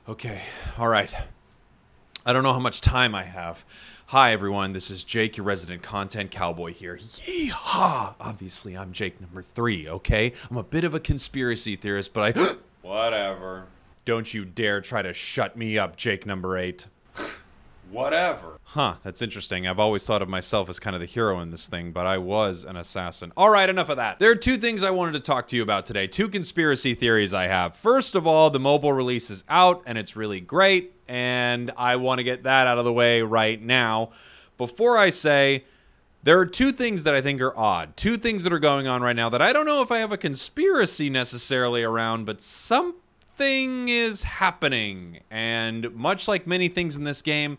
Okay, all right. I don't know how much time I have. Hi, everyone. This is Jake, your resident content cowboy here. Yeehaw! Obviously, I'm Jake number 3, okay? I'm a bit of a conspiracy theorist, but I... Whatever. Don't you dare try to shut me up, Jake number 8. Whatever. Huh, that's interesting. I've always thought of myself as kind of the hero in this thing, but I was an assassin. All right, enough of that. There are two things I wanted to talk to you about today. Two conspiracy theories I have. First of all, the mobile release is out, and it's really great, and I want to get that out of the way right now. Before I say, there are two things that I think are odd. Two things that are going on right now that I don't know if I have a conspiracy necessarily around, but something is happening. And much like many things in this game,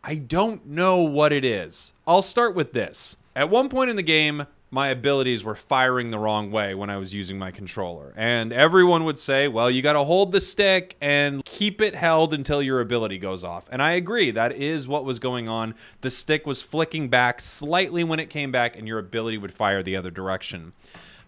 I don't know what it is. I'll start with this. At one point in the game, my abilities were firing the wrong way when I was using my controller. And everyone would say, well, you got to hold the stick and keep it held until your ability goes off. And I agree, that is what was going on. The stick was flicking back slightly when it came back and your ability would fire the other direction.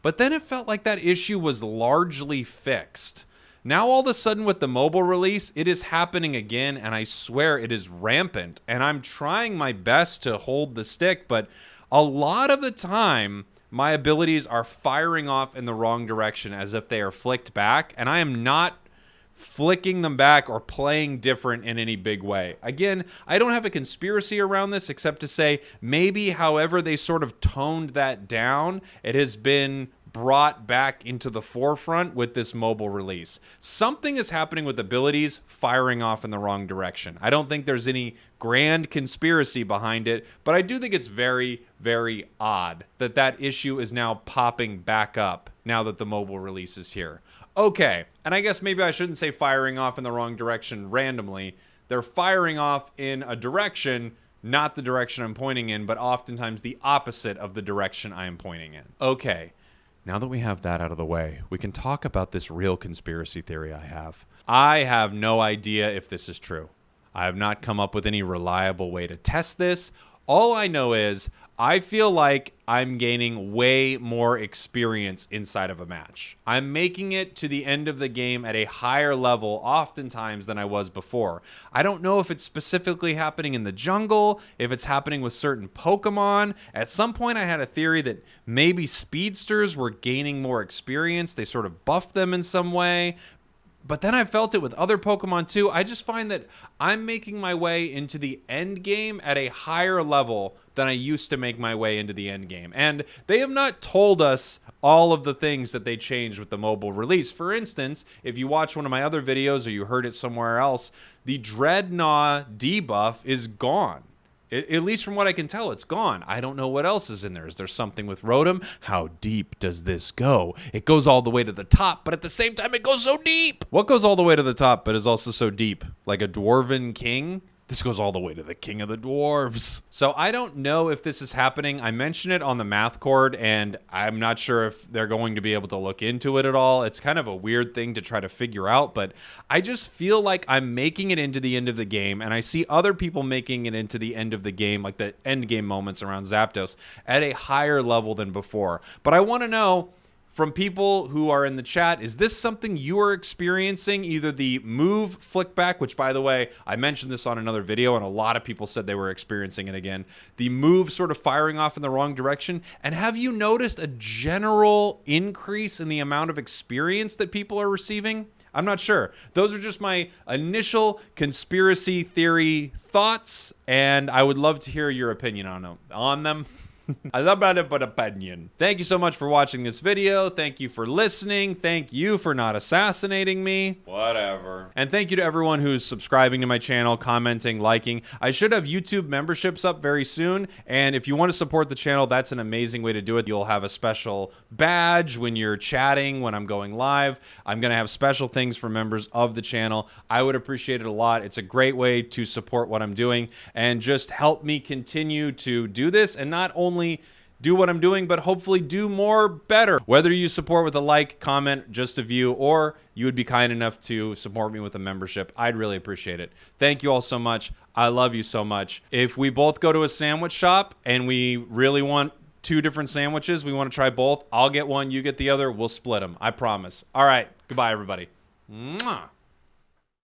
But then it felt like that issue was largely fixed. Now all of a sudden with the mobile release, it is happening again, and I swear it is rampant. And I'm trying my best to hold the stick, but a lot of the time, my abilities are firing off in the wrong direction as if they are flicked back, and I am not flicking them back or playing different in any big way. Again, I don't have a conspiracy around this except to say maybe however they sort of toned that down, it has been brought back into the forefront with this mobile release. Something is happening with abilities firing off in the wrong direction. I don't think there's any grand conspiracy behind it, but I do think it's very, very odd that that issue is now popping back up now that the mobile release is here. Okay, and I guess maybe I shouldn't say firing off in the wrong direction randomly. They're firing off in a direction, not the direction I'm pointing in, but oftentimes the opposite of the direction I am pointing in. Okay. Now that we have that out of the way, we can talk about this real conspiracy theory I have. I have no idea if this is true. I have not come up with any reliable way to test this. All I know is I feel like I'm gaining way more experience inside of a match. I'm making it to the end of the game at a higher level oftentimes than I was before. I don't know if it's specifically happening in the jungle, if it's happening with certain Pokemon. At some point I had a theory that maybe speedsters were gaining more experience. They sort of buffed them in some way. But then I felt it with other Pokemon too. I just find that I'm making my way into the end game at a higher level than I used to make my way into the end game. And they have not told us all of the things that they changed with the mobile release. For instance, if you watch one of my other videos or you heard it somewhere else, the Dreadnought debuff is gone. At least from what I can tell, it's gone. I don't know what else is in there. Is there something with Rotom? How deep does this go? It goes all the way to the top, but at the same time, it goes so deep. What goes all the way to the top, but is also so deep? Like a Dwarven king? This goes all the way to the king of the dwarves. So I don't know if this is happening. I mentioned it on the math cord, and I'm not sure if they're going to be able to look into it at all. It's kind of a weird thing to try to figure out, but I just feel like I'm making it into the end of the game, and I see other people making it into the end of the game, like the end game moments around Zapdos, at a higher level than before. But I want to know from people who are in the chat, is this something you are experiencing? Either the move flick back, which by the way, I mentioned this on another video and a lot of people said they were experiencing it again. The move sort of firing off in the wrong direction. And have you noticed a general increase in the amount of experience that people are receiving? I'm not sure. Those are just my initial conspiracy theory thoughts, and I would love to hear your opinion on them. I love about it, but opinion. Thank you so much for watching this video. Thank you for listening. Thank you for not assassinating me. Whatever. And thank you to everyone who's subscribing to my channel, commenting, liking. I should have YouTube memberships up very soon. And if you want to support the channel, that's an amazing way to do it. You'll have a special badge when you're chatting, when I'm going live. I'm going to have special things for members of the channel. I would appreciate it a lot. It's a great way to support what I'm doing and just help me continue to do this and not only do what I'm doing, but hopefully do more better. Whether you support with a like, comment, just a view, or you would be kind enough to support me with a membership, I'd really appreciate it. Thank you all so much. I love you so much. If we both go to a sandwich shop and we really want 2 different sandwiches, we want to try both, I'll get one, you get the other, we'll split them. I promise. All right. Goodbye, everybody. Mwah.